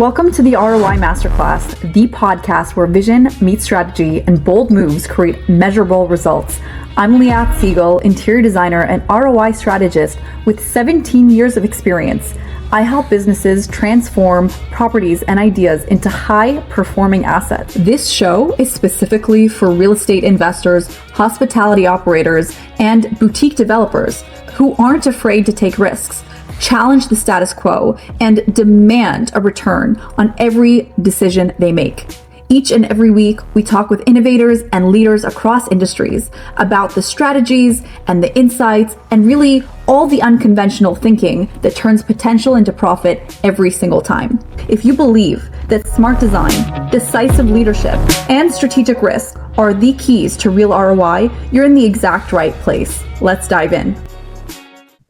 Welcome to the ROI Masterclass, the podcast where vision meets strategy and bold moves create measurable results. I'm Liat Siegel, interior designer and ROI strategist with 17 years of experience. I help businesses transform properties and ideas into high-performing assets. This show is specifically for real estate investors, hospitality operators, and boutique developers who aren't afraid to take risks, challenge the status quo, and demand a return on every decision they make. Each and every week, we talk with innovators and leaders across industries about the strategies and the insights and really all the unconventional thinking that turns potential into profit every single time. If you believe that smart design, decisive leadership, and strategic risk are the keys to real ROI, you're in the exact right place. Let's dive in.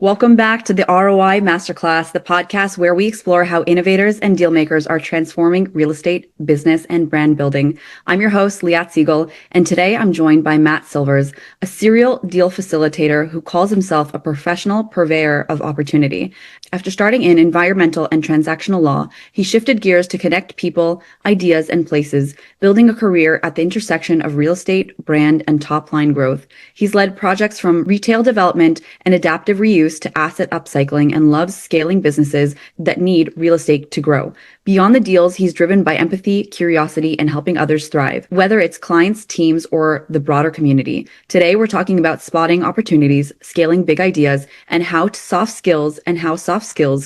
Welcome back to the ROI Masterclass, the podcast where we explore how innovators and deal makers are transforming real estate, business, and brand building. I'm your host, Liat Siegel, and today I'm joined by Matt Silvers, a serial deal facilitator who calls himself a professional purveyor of opportunity. After starting in environmental and transactional law, he shifted gears to connect people, ideas, and places, building a career at the intersection of real estate, brand, and top-line growth. He's led projects from retail development and adaptive reuse to asset upcycling and loves scaling businesses that need real estate to grow. Beyond the deals, he's driven by empathy, curiosity, and helping others thrive, whether it's clients, teams, or the broader community. Today, we're talking about spotting opportunities, scaling big ideas, and how soft skills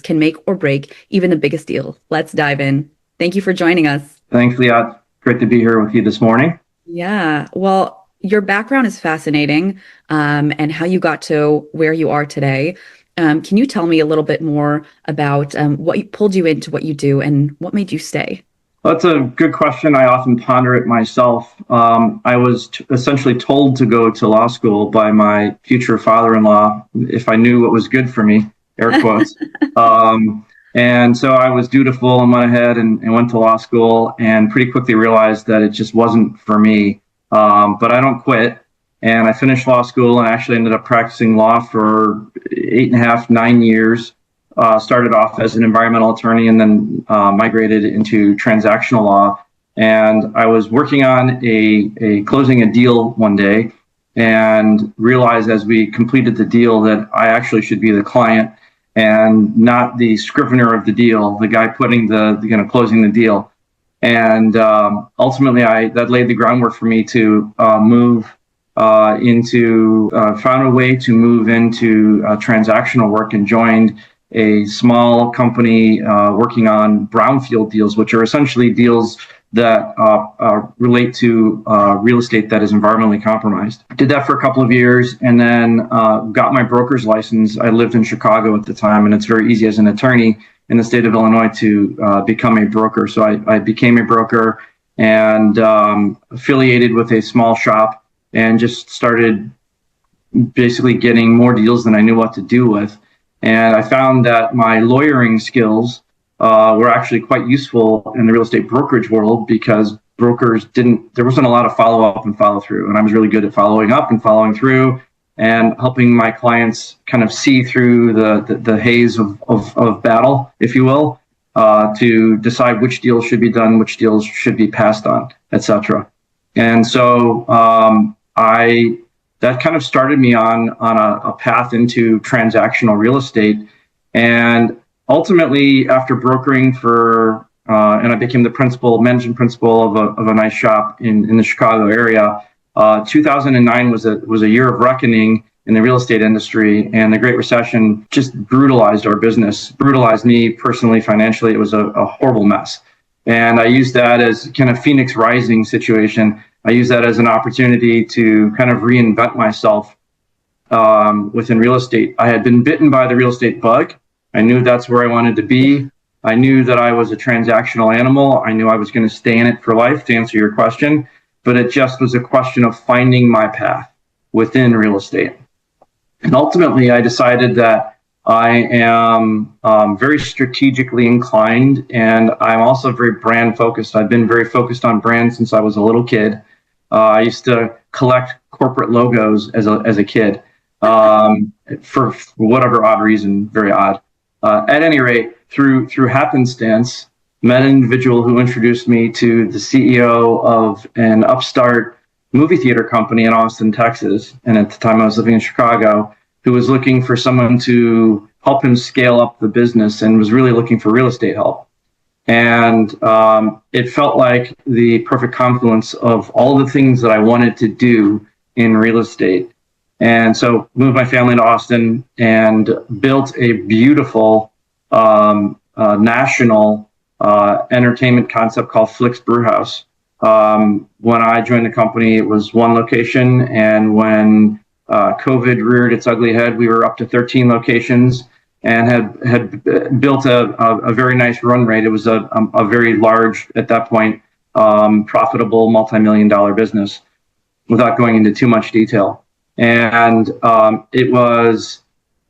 can make or break even the biggest deal. Let's dive in. Thank you for joining us. Thanks, Liat. Great to be here with you this morning. Yeah, well, your background is fascinating, and how you got to where you are today. Can you tell me a little bit more about what pulled you into what you do and what made you stay? That's a good question. I often ponder it myself. I was essentially told to go to law school by my future father-in-law if I knew what was good for me, air quotes. And so I was dutiful and went ahead and went to law school and pretty quickly realized that it just wasn't for me. But I don't quit. And I finished law school and actually ended up practicing law for 8.5, 9 years. Started off as an environmental attorney and then migrated into transactional law. And I was working on closing a deal one day and realized as we completed the deal that I actually should be the client and not the scrivener of the deal, the guy putting closing the deal. And ultimately, that laid the groundwork for me to found a way to move into transactional work and joined a small company working on brownfield deals, which are essentially deals that relate to real estate that is environmentally compromised. Did that for a couple of years and then got my broker's license. I lived in Chicago at the time, and it's very easy as an attorney in the state of Illinois to become a broker. So I became a broker and affiliated with a small shop and just started basically getting more deals than I knew what to do with. And I found that my lawyering skills were actually quite useful in the real estate brokerage world because brokers there wasn't a lot of follow up and follow through. And I was really good at following up and following through and helping my clients kind of see through the haze of battle, if you will, to decide which deals should be done, which deals should be passed on, etc. And so that kind of started me on a path into transactional real estate. And ultimately, after brokering and I became the managing principal of a nice shop in the Chicago area. 2009 was a year of reckoning in the real estate industry, and the Great Recession just brutalized our business, brutalized me personally, financially. It was a horrible mess. And I used that as kind of Phoenix Rising situation. I used that as an opportunity to kind of reinvent myself within real estate. I had been bitten by the real estate bug. I knew that's where I wanted to be. I knew that I was a transactional animal. I knew I was going to stay in it for life, to answer your question. But it just was a question of finding my path within real estate. And ultimately, I decided that I am very strategically inclined, and I'm also very brand focused. I've been very focused on brand since I was a little kid. I used to collect corporate logos as a kid for whatever odd reason, very odd. At any rate, through happenstance, met an individual who introduced me to the CEO of an upstart movie theater company in Austin, Texas. And at the time I was living in Chicago, who was looking for someone to help him scale up the business and was really looking for real estate help. And it felt like the perfect confluence of all the things that I wanted to do in real estate. And so moved my family to Austin and built a beautiful national entertainment concept called Flicks Brewhouse. When I joined the company, it was one location. And when COVID reared its ugly head, we were up to 13 locations and had built a very nice run rate. It was a very large, at that point, profitable multi-million-dollar business, without going into too much detail. And it was,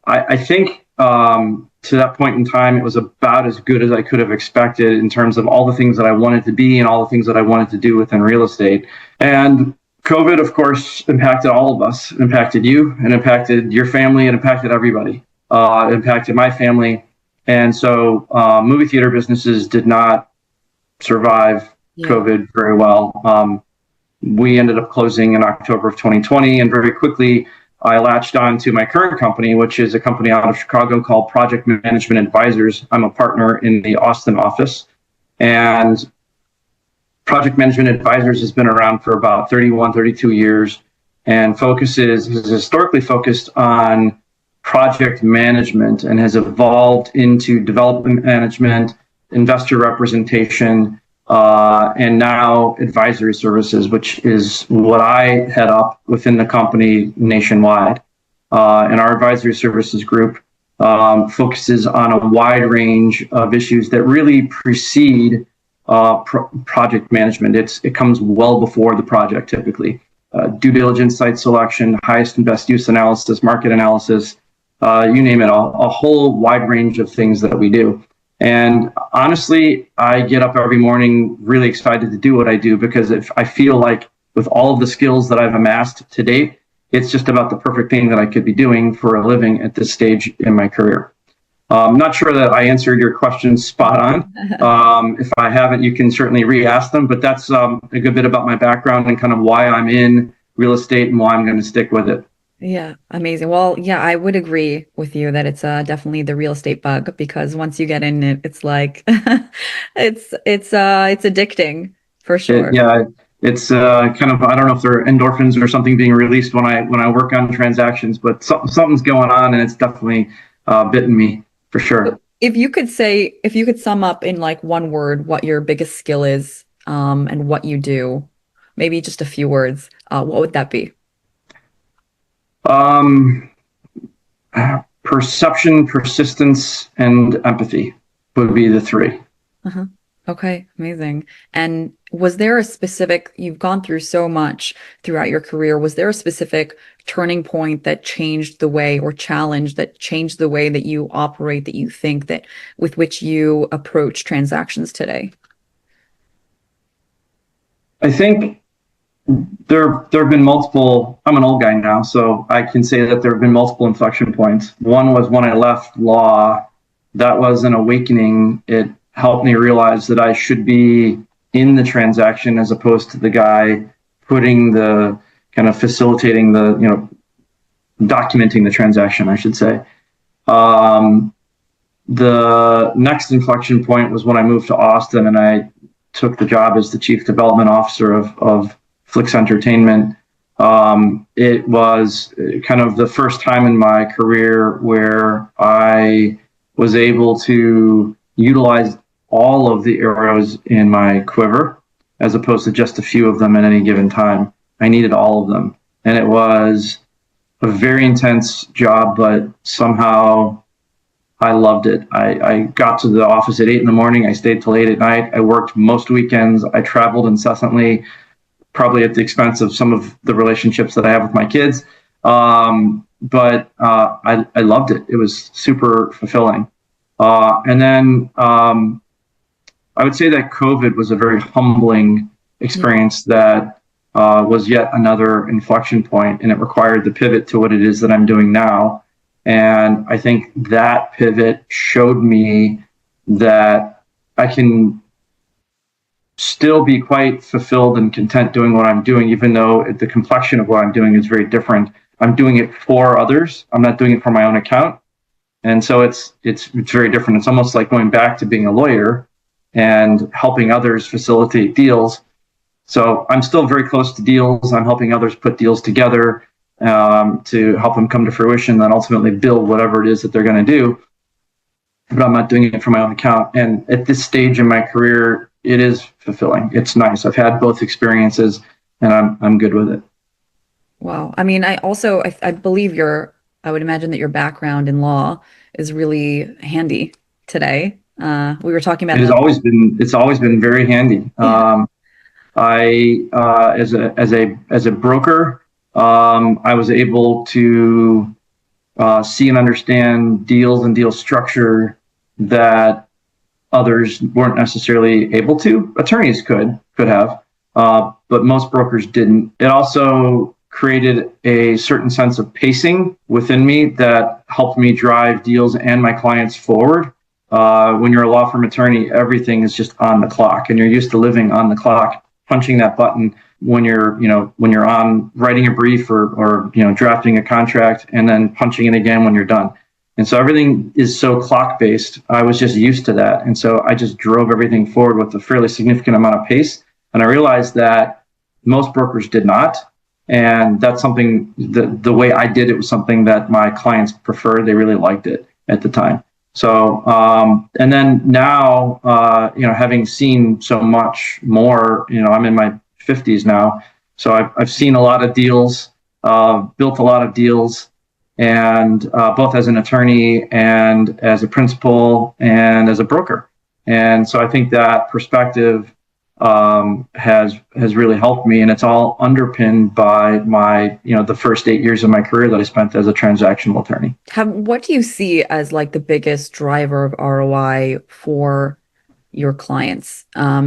I think, to that point in time, it was about as good as I could have expected in terms of all the things that I wanted to be and all the things that I wanted to do within real estate. And COVID, of course, impacted all of us. It impacted you, and impacted your family, and impacted everybody. It impacted my family. And so movie theater businesses did not survive COVID very well. We ended up closing in October of 2020, and very quickly I latched on to my current company, which is a company out of Chicago called Project Management Advisors. I'm a partner in the Austin office, and Project Management Advisors has been around for about 31, 32 years, and has historically focused on project management and has evolved into development management, investor representation, and now advisory services, which is what I head up within the company nationwide. And our advisory services group focuses on a wide range of issues that really precede project management. It comes well before the project, typically. Due diligence, site selection, highest and best use analysis, market analysis, you name it, a whole wide range of things that we do. And honestly, I get up every morning really excited to do what I do, because if I feel like with all of the skills that I've amassed to date, it's just about the perfect thing that I could be doing for a living at this stage in my career. I'm not sure that I answered your question spot on. If I haven't, you can certainly re-ask them, but that's a good bit about my background and kind of why I'm in real estate and why I'm going to stick with it. Yeah, amazing. Well, yeah, I would agree with you that it's definitely the real estate bug, because once you get in it, it's like it's addicting for sure. It's kind of, I don't know if there are endorphins or something being released when I work on transactions, but something's going on, and it's definitely bitten me for sure. If you could sum up in like one word what your biggest skill is, and what you do, maybe just a few words, what would that be? Perception, persistence, and empathy would be the three. Uh-huh. Okay, amazing. And was there a specific, you've gone through so much throughout your career, was there a specific turning point that changed the way, or challenge that changed the way that you operate, that you think, that with which you approach transactions today? I think there have been multiple. I'm an old guy now, so I can say that there have been multiple inflection points. One was when I left law. That was an awakening. It helped me realize that I should be in the transaction as opposed to the guy putting the kind of facilitating the, documenting the transaction, I should say. The next inflection point was when I moved to Austin and I took the job as the chief development officer of Flicks Entertainment. It was kind of the first time in my career where I was able to utilize all of the arrows in my quiver, as opposed to just a few of them at any given time. I needed all of them. And it was a very intense job, but somehow I loved it. I got to the office at 8 in-the-morning. I stayed till 8 at night. I worked most weekends. I traveled incessantly, probably at the expense of some of the relationships that I have with my kids. But I loved it. It was super fulfilling. And then I would say that COVID was a very humbling experience that was yet another inflection point, and it required the pivot to what it is that I'm doing now. And I think that pivot showed me that I can still be quite fulfilled and content doing what I'm doing, even though the complexion of what I'm doing is very different. I'm doing it for others. I'm not doing it for my own account. And so it's very different. It's almost like going back to being a lawyer and helping others facilitate deals. So I'm still very close to deals. I'm helping others put deals together to help them come to fruition, and ultimately build whatever it is that they're going to do. But I'm not doing it for my own account. And at this stage in my career, it is fulfilling. It's nice. I've had both experiences, and I'm good with it. Wow. I mean, I believe I would imagine that your background in law is really handy today. We were talking about It's always been very handy. Yeah. I as a broker, I was able to see and understand deals and deal structure that others weren't necessarily able to. Attorneys could have, but most brokers didn't. It also created a certain sense of pacing within me that helped me drive deals and my clients forward. When you're a law firm attorney, everything is just on the clock, and you're used to living on the clock, punching that button when you're on writing a brief or drafting a contract, and then punching it again when you're done. And so everything is so clock based. I was just used to that. And so I just drove everything forward with a fairly significant amount of pace. And I realized that most brokers did not. And that's something, the way I did it was something that my clients preferred. They really liked it at the time. So, and then now, having seen so much more, I'm in my 50s now. So I've seen a lot of deals, built a lot of deals, and both as an attorney and as a principal and as a broker. And so I think that perspective has really helped me, and it's all underpinned by my the first 8 years of my career that I spent as a transactional attorney. What do you see as like the biggest driver of ROI for your clients?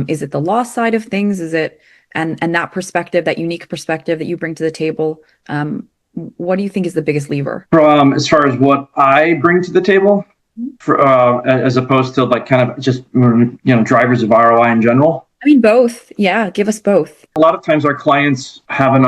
Is it the law side of things? Is it and that perspective, that unique perspective that you bring to the table? What do you think is the biggest lever? From as far as what I bring to the table, as opposed to like kind of just drivers of ROI in general. I mean, both. Yeah, give us both. A lot of times our clients have a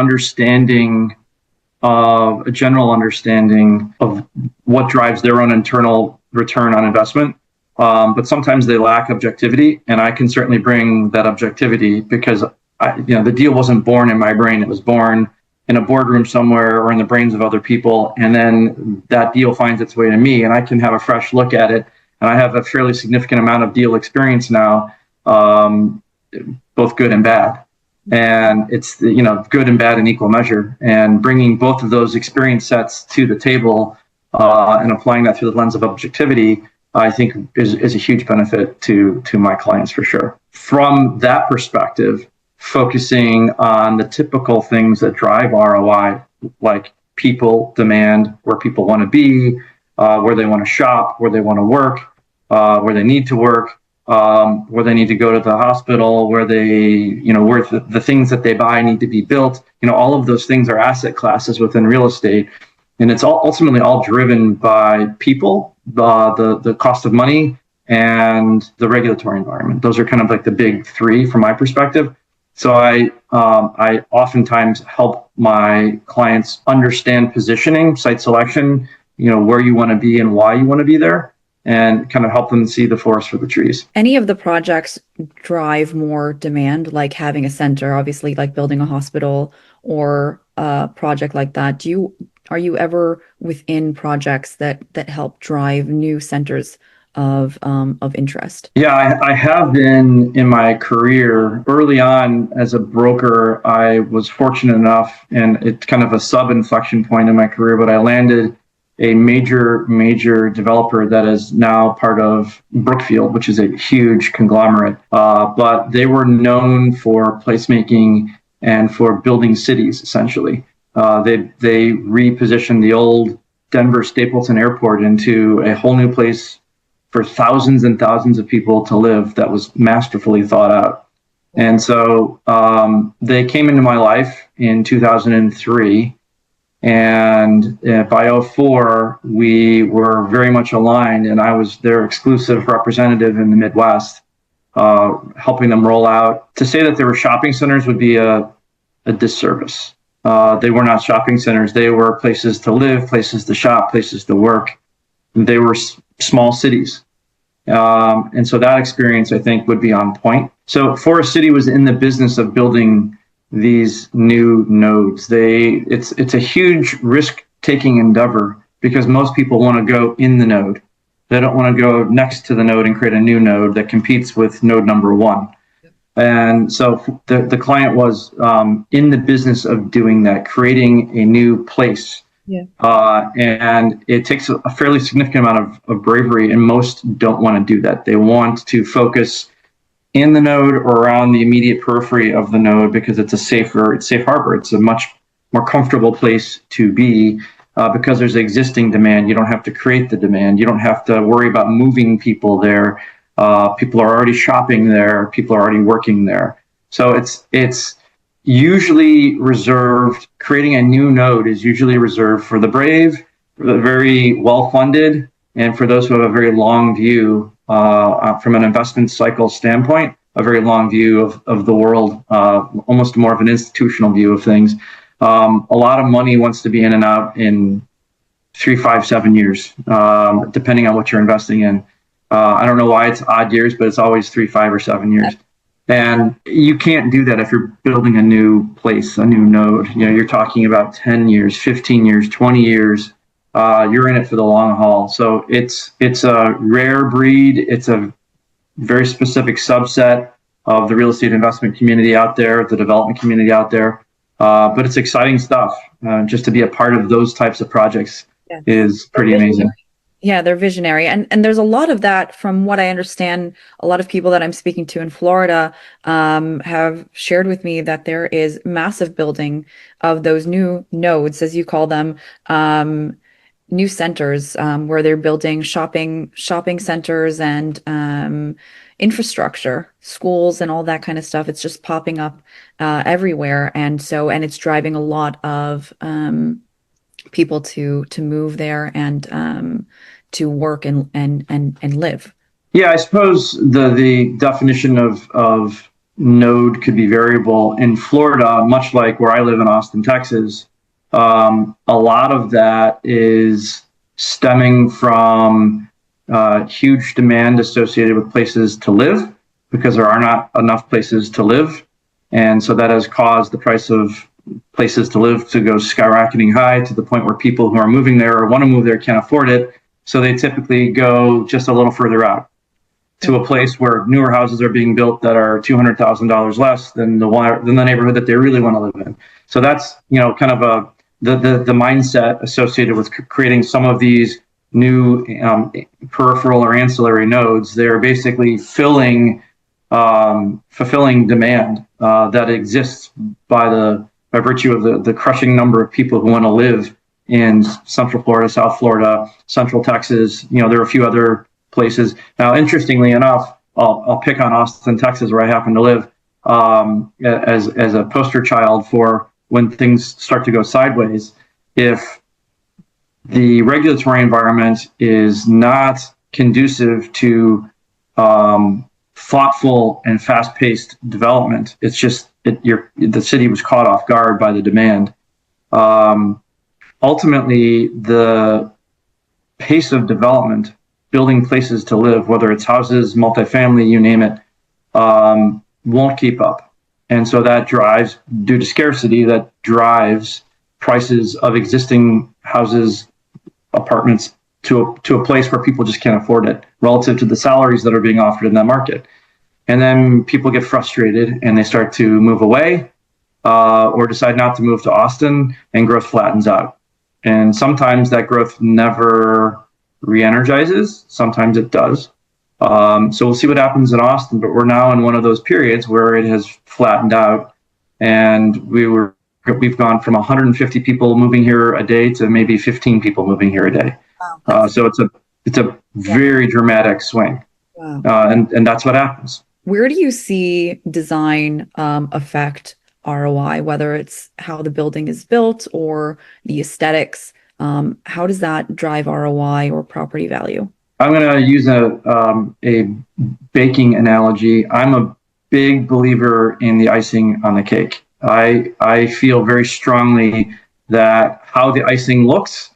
general understanding of what drives their own internal return on investment. But sometimes they lack objectivity, and I can certainly bring that objectivity because the deal wasn't born in my brain. It was born in a boardroom somewhere or in the brains of other people. And then that deal finds its way to me, and I can have a fresh look at it. And I have a fairly significant amount of deal experience now, both good and bad. And it's, good and bad in equal measure. And bringing both of those experience sets to the table and applying that through the lens of objectivity, I think is a huge benefit to my clients for sure. From that perspective, focusing on the typical things that drive ROI, like people, demand, where people want to be, where they want to shop, where they want to work, where they need to work, where they need to go to the hospital, where where the things that they buy need to be built. All of those things are asset classes within real estate. And it's ultimately all driven by people, the cost of money, and the regulatory environment. Those are kind of like the big three from my perspective. So I oftentimes help my clients understand positioning, site selection, where you want to be and why you want to be there, and kind of help them see the forest for the trees. Any of the projects drive more demand, like having a center, obviously, like building a hospital or a project like that? Are you ever within projects that help drive new centers of interest? Yeah, I have been in my career. Early on as a broker, I was fortunate enough, and it's kind of a sub-inflection point in my career, but I landed a major developer that is now part of Brookfield, which is a huge conglomerate. But they were known for placemaking and for building cities, essentially. They repositioned the old Denver Stapleton Airport into a whole new place for thousands and thousands of people to live that was masterfully thought out. And so they came into my life in 2003. And by 2004, we were very much aligned, and I was their exclusive representative in the Midwest. helping them roll out. To say that they were shopping centers would be a disservice. They were not shopping centers. They were places to live, places to shop, places to work. They were small cities. And so that experience, I think, would be on point. So Forest City was in the business of building these new nodes. It's a huge risk-taking endeavor because most people want to go in the node. They don't want to go next to the node and create a new node that competes with node number one. And so the client was in the business of doing that, creating a new place. Yeah. And it takes a fairly significant amount of bravery, and most don't want to do that. They want to focus in the node or around the immediate periphery of the node because it's safe harbor. It's a much more comfortable place to be because there's existing demand. You don't have to create the demand. You don't have to worry about moving people there. People are already shopping there. People are already working there. So it's usually reserved. Creating a new node is usually reserved for the brave, for the very well-funded, and for those who have a very long view from an investment cycle standpoint, a very long view of the world, almost more of an institutional view of things. A lot of money wants to be in and out in 3, 5, 7 years, depending on what you're investing in. I don't know why it's odd years, but it's always 3, 5, or 7 years. And you can't do that if you're building a new place, a new node. You're talking about 10 years, 15 years, 20 years. You're in it for the long haul. So it's a rare breed. It's a very specific subset of the real estate investment community out there, the development community out there. But it's exciting stuff. Just to be a part of those types of projects is pretty amazing. Yeah, they're visionary. And there's a lot of that from what I understand. A lot of people that I'm speaking to in Florida have shared with me that there is massive building of those new nodes, as you call them, new centers where they're building shopping centers and infrastructure, schools and all that kind of stuff. It's just popping up everywhere. And it's driving a lot of people to move there and to work and live. Yeah, I suppose the definition of node could be variable. In Florida, much like where I live in Austin, Texas, a lot of that is stemming from huge demand associated with places to live because there are not enough places to live. And so that has caused the price of places to live to go skyrocketing high to the point where people who are moving there or want to move there can't afford it. So they typically go just a little further out to a place where newer houses are being built that are $200,000 less than the neighborhood that they really want to live in. So that's kind of the mindset associated with creating some of these new peripheral or ancillary nodes. They're basically fulfilling demand that exists by virtue of the crushing number of people who want to live in Central Florida, South Florida, Central Texas. There are a few other places. Now, interestingly enough, I'll pick on Austin, Texas, where I happen to live, as a poster child for when things start to go sideways. If the regulatory environment is not conducive to thoughtful and fast-paced development, it's just the city was caught off guard by the demand. Ultimately, the pace of development, building places to live, whether it's houses, multifamily, you name it, won't keep up. And so that drives, due to scarcity, that drives prices of existing houses, apartments to a place where people just can't afford it relative to the salaries that are being offered in that market. And then people get frustrated and they start to move away or decide not to move to Austin, and growth flattens out. And sometimes that growth never re-energizes. Sometimes it does. So we'll see what happens in Austin, but we're now in one of those periods where it has flattened out, and we've gone from 150 people moving here a day to maybe 15 people moving here a day. Wow. So it's a very dramatic swing. Wow. And that's what happens. Where do you see design affect ROI, whether it's how the building is built or the aesthetics? How does that drive ROI or property value? I'm going to use a baking analogy. I'm a big believer in the icing on the cake. I feel very strongly that how the icing looks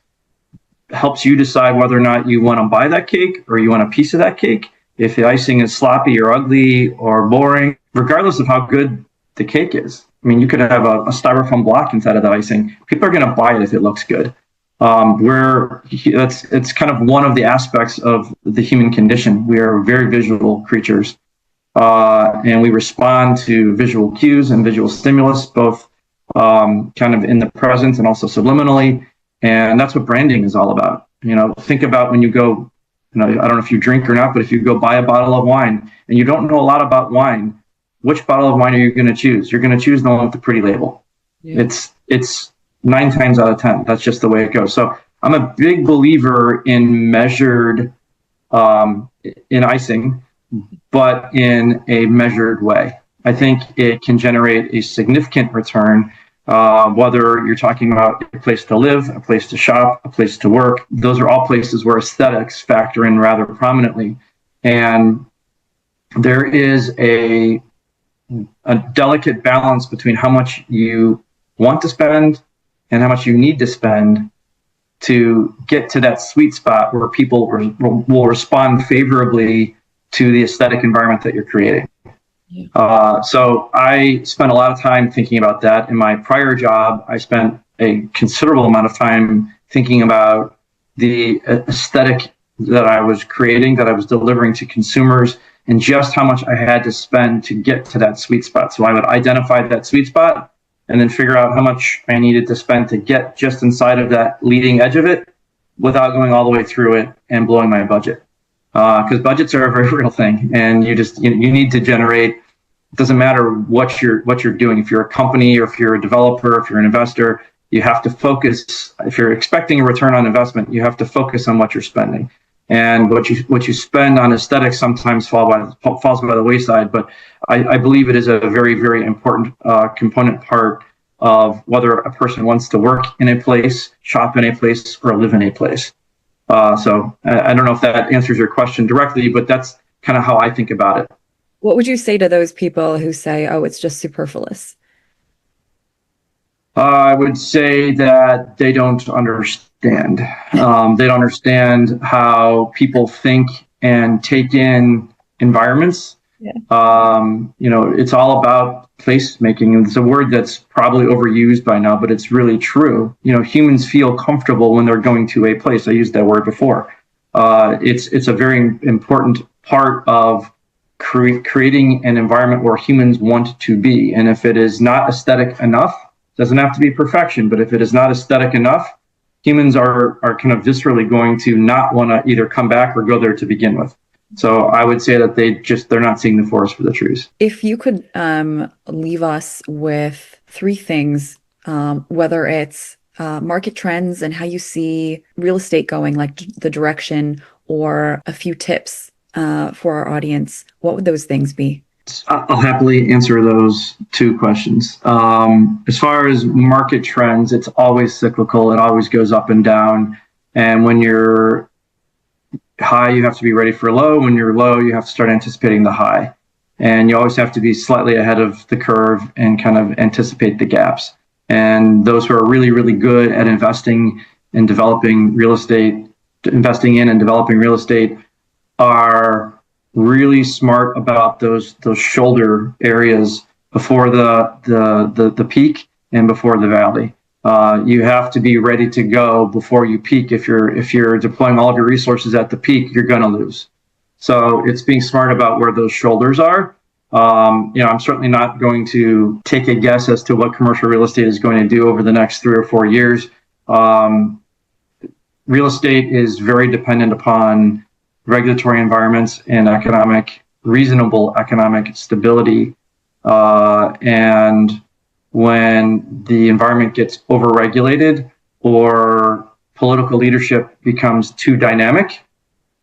helps you decide whether or not you want to buy that cake or you want a piece of that cake. If the icing is sloppy or ugly or boring, regardless of how good the cake is. I mean, you could have a styrofoam block inside of the icing. People are going to buy it if it looks good. It's kind of one of the aspects of the human condition. We are very visual creatures, and we respond to visual cues and visual stimulus, both kind of in the present and also subliminally. And that's what branding is all about. Think about when you go, I don't know if you drink or not, but if you go buy a bottle of wine and you don't know a lot about wine, which bottle of wine are you going to choose? You're going to choose the one with the pretty label. Yeah. It's 9 times out of 10. That's just the way it goes. So I'm a big believer in measured, in icing, but in a measured way. I think it can generate a significant return, whether you're talking about a place to live, a place to shop, a place to work. Those are all places where aesthetics factor in rather prominently. And there is a delicate balance between how much you want to spend and how much you need to spend to get to that sweet spot where people will respond favorably to the aesthetic environment that you're creating. Yeah. So I spent a lot of time thinking about that. In my prior job, I spent a considerable amount of time thinking about the aesthetic that I was creating, that I was delivering to consumers, and just how much I had to spend to get to that sweet spot. So I would identify that sweet spot and then figure out how much I needed to spend to get just inside of that leading edge of it without going all the way through it and blowing my budget. Because budgets are a very real thing, and you need to generate. It doesn't matter what you're doing. If you're a company or if you're a developer, if you're an investor, you have to focus. If you're expecting a return on investment, you have to focus on what you're spending. And what you spend on aesthetics sometimes falls by the wayside. But I believe it is a very, very important component part of whether a person wants to work in a place, shop in a place, or live in a place. So I don't know if that answers your question directly, but that's kind of how I think about it. What would you say to those people who say, oh, it's just superfluous? I would say that they don't understand. They don't understand how people think and take in environments. Yeah. It's all about placemaking. It's a word that's probably overused by now, but it's really true. Humans feel comfortable when they're going to a place. I used that word before. It's a very important part of creating an environment where humans want to be. And if it is not aesthetic enough, it doesn't have to be perfection, but if it is not aesthetic enough, humans are kind of viscerally going to not want to either come back or go there to begin with. So I would say that they're not seeing the forest for the trees. If you could leave us with 3 things, whether it's market trends and how you see real estate going, like the direction, or a few tips for our audience, what would those things be? I'll happily answer those 2 questions. As far as market trends, it's always cyclical. It always goes up and down. And when you're high, you have to be ready for low. When you're low, you have to start anticipating the high. And you always have to be slightly ahead of the curve and kind of anticipate the gaps. And those who are really, really good at investing in developing real estate, investing in and developing real estate, are really smart about those shoulder areas before the peak and before the valley. You have to be ready to go before you peak. If you're deploying all of your resources at the peak, you're going to lose. So it's being smart about where those shoulders are. I'm certainly not going to take a guess as to what commercial real estate is going to do over the next 3 or 4 years. Real estate is very dependent upon regulatory environments and reasonable economic stability. And when the environment gets overregulated or political leadership becomes too dynamic,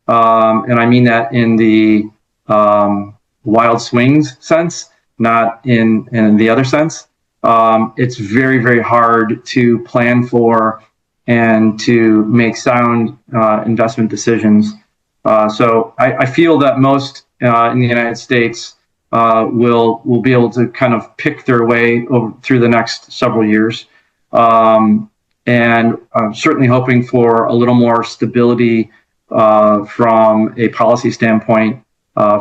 and I mean that in the wild swings sense, not in the other sense, it's very, very hard to plan for and to make sound investment decisions. So I feel that most in the United States will be able to kind of pick their way through the next several years. And I'm certainly hoping for a little more stability from a policy standpoint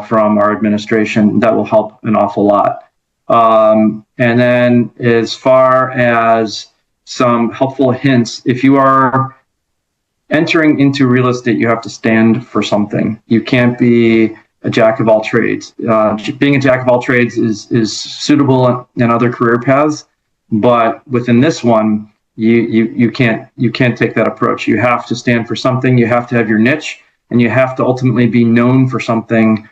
from our administration. That will help an awful lot. And then as far as some helpful hints, if you are entering into real estate, you have to stand for something. You can't be a jack of all trades. Being a jack of all trades is suitable in other career paths, but within this one, you can't take that approach. You have to stand for something. You have to have your niche, and you have to ultimately be known for something,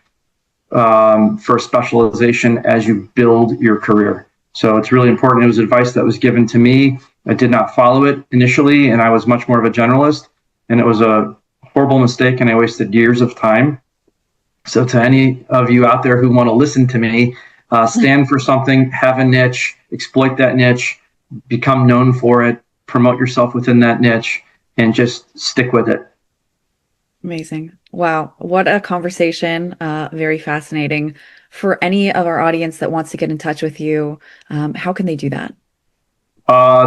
for specialization as you build your career. So it's really important. It was advice that was given to me. I did not follow it initially, and I was much more of a generalist, and it was a horrible mistake, and I wasted years of time. So to any of you out there who want to listen to me, stand for something, have a niche, exploit that niche, become known for it, promote yourself within that niche, and just stick with it. Amazing. Wow. What a conversation. Very fascinating. For any of our audience that wants to get in touch with you, how can they do that?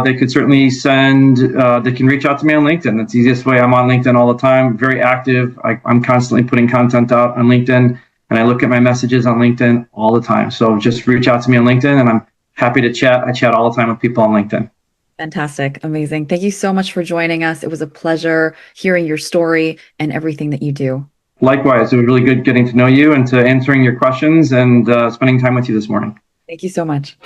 They could certainly they can reach out to me on LinkedIn. That's the easiest way. I'm on LinkedIn all the time, very active. I'm constantly putting content out on LinkedIn, and I look at my messages on LinkedIn all the time. So just reach out to me on LinkedIn, and I'm happy to chat. I chat all the time with people on LinkedIn. Fantastic. Amazing. Thank you so much for joining us. It was a pleasure hearing your story and everything that you do. Likewise, it was really good getting to know you and to answering your questions and spending time with you this morning. Thank you so much.